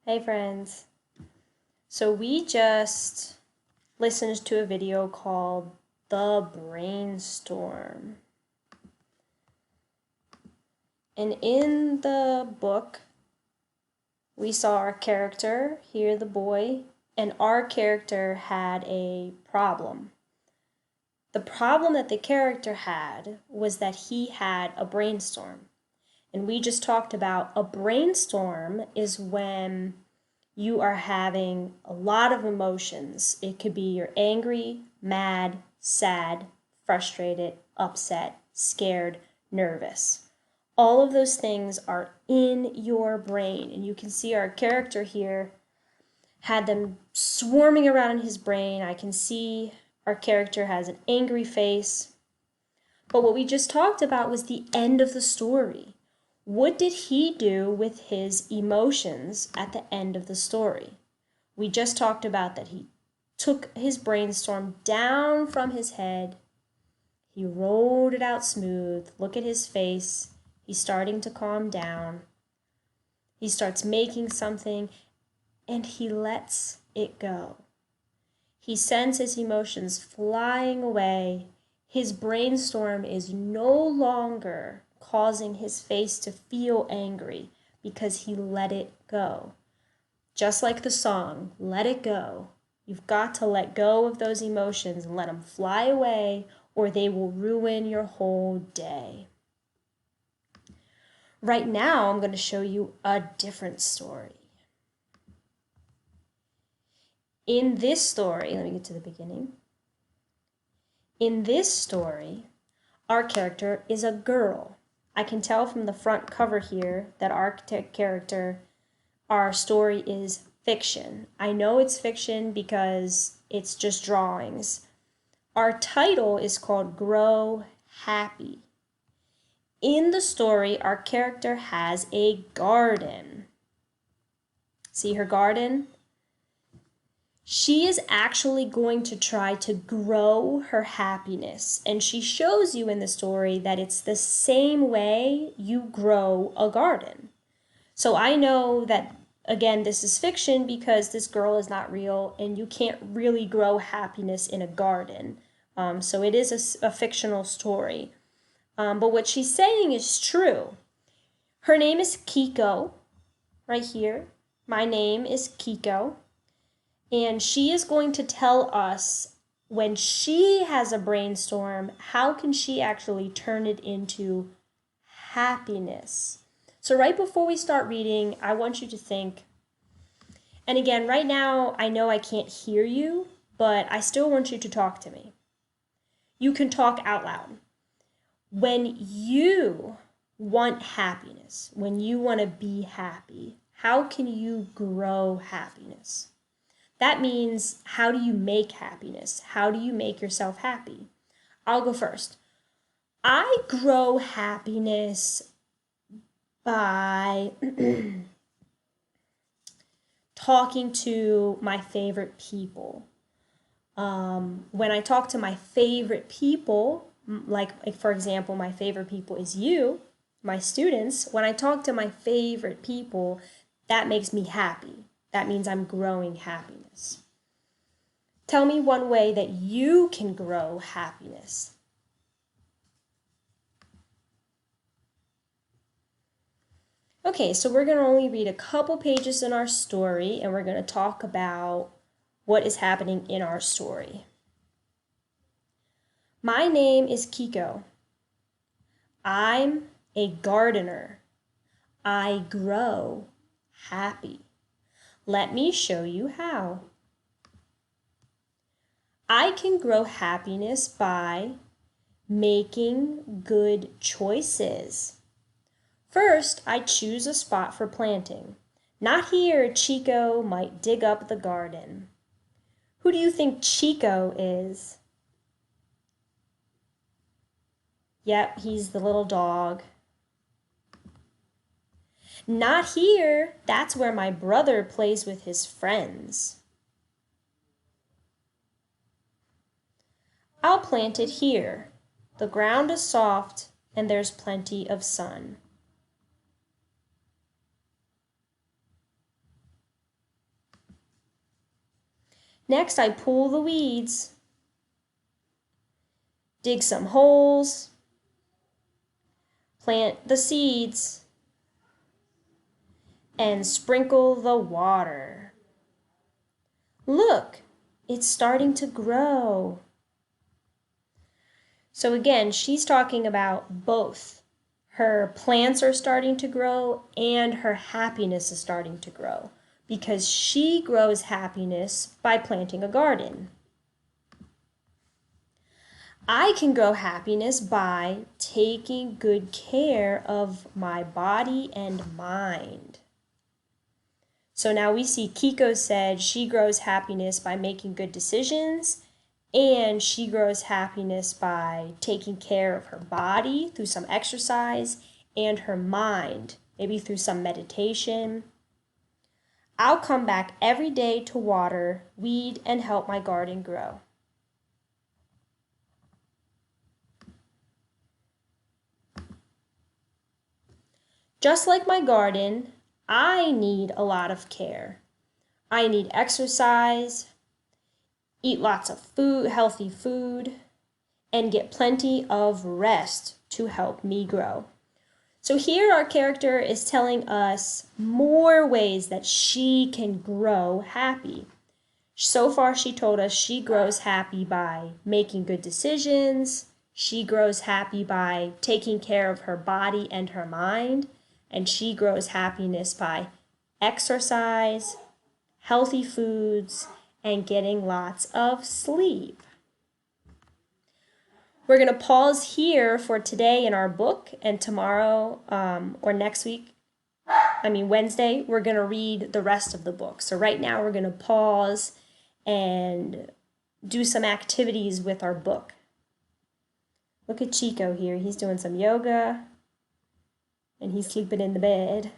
Hey friends. So we just listened to a video called The Brainstorm. And in the book, we saw our character, here the boy, and our character had a problem. The problem that the character had was that he had a brainstorm. And we just talked about a brainstorm is when you are having a lot of emotions. It could be you're angry, mad, sad, frustrated, upset, scared, nervous. All of those things are in your brain, and you can see our character here had them swarming around in his brain. I can see our character has an angry face. But what we just talked about was the end of the story. What did he do with his emotions at the end of the story? We just talked about that he took his brainstorm down from his head. He rolled it out smooth. Look at his face. He's starting to calm down. He starts making something and he lets it go. He sends his emotions flying away. His brainstorm is no longer causing his face to feel angry because he let it go. Just like the song, Let It Go. You've got to let go of those emotions and let them fly away, or they will ruin your whole day. Right now, I'm going to show you a different story. In this story, let me get to the beginning. In this story, our character is a girl. I can tell from the front cover here that our story is fiction. I know it's fiction because it's just drawings. Our title is called Grow Happy. In the story, our character has a garden. See her garden? She is actually going to try to grow her happiness, and she shows you in the story that it's the same way you grow a garden. So I know that, again, this is fiction because this girl is not real, and you can't really grow happiness in a garden. So it is a fictional story. But what she's saying is true. Her name is Kiko, right here. My name is Kiko. And she is going to tell us when she has a brainstorm, how can she actually turn it into happiness? So right before we start reading, I want you to think, and again, right now, I know I can't hear you, but I still want you to talk to me. You can talk out loud. When you want happiness, when you want to be happy, how can you grow happiness? That means, how do you make happiness? How do you make yourself happy? I'll go first. I grow happiness by talking to my favorite people. When I talk to my favorite people, like for example, my favorite people is you, my students. When I talk to my favorite people, that makes me happy. That means I'm growing happiness. Tell me one way that you can grow happiness. Okay, so we're going to only read a couple pages in our story, and we're going to talk about what is happening in our story. My name is Kiko. I'm a gardener. I grow happy. Let me show you how. I can grow happiness by making good choices. First, I choose a spot for planting. Not here, Chico might dig up the garden. Who do you think Chico is? Yep, he's the little dog. Not here, that's where my brother plays with his friends. I'll plant it here. The ground is soft and there's plenty of sun. Next, I pull the weeds, dig some holes, plant the seeds, and sprinkle the water. Look, it's starting to grow. So again, she's talking about both. Her plants are starting to grow and her happiness is starting to grow because she grows happiness by planting a garden. I can grow happiness by taking good care of my body and mind. So now we see Kiko said she grows happiness by making good decisions, and she grows happiness by taking care of her body through some exercise and her mind, maybe through some meditation. I'll come back every day to water, weed, and help my garden grow. Just like my garden, I need a lot of care. I need exercise, eat lots of food, healthy food, and get plenty of rest to help me grow. So here our character is telling us more ways that she can grow happy. So far she told us she grows happy by making good decisions, she grows happy by taking care of her body and her mind, and she grows happiness by exercise, healthy foods, and getting lots of sleep. We're going to pause here for today in our book, and tomorrow or next week, Wednesday, we're going to read the rest of the book. So right now we're going to pause and do some activities with our book. Look at Chico here. He's doing some yoga and he's sleeping in the bed.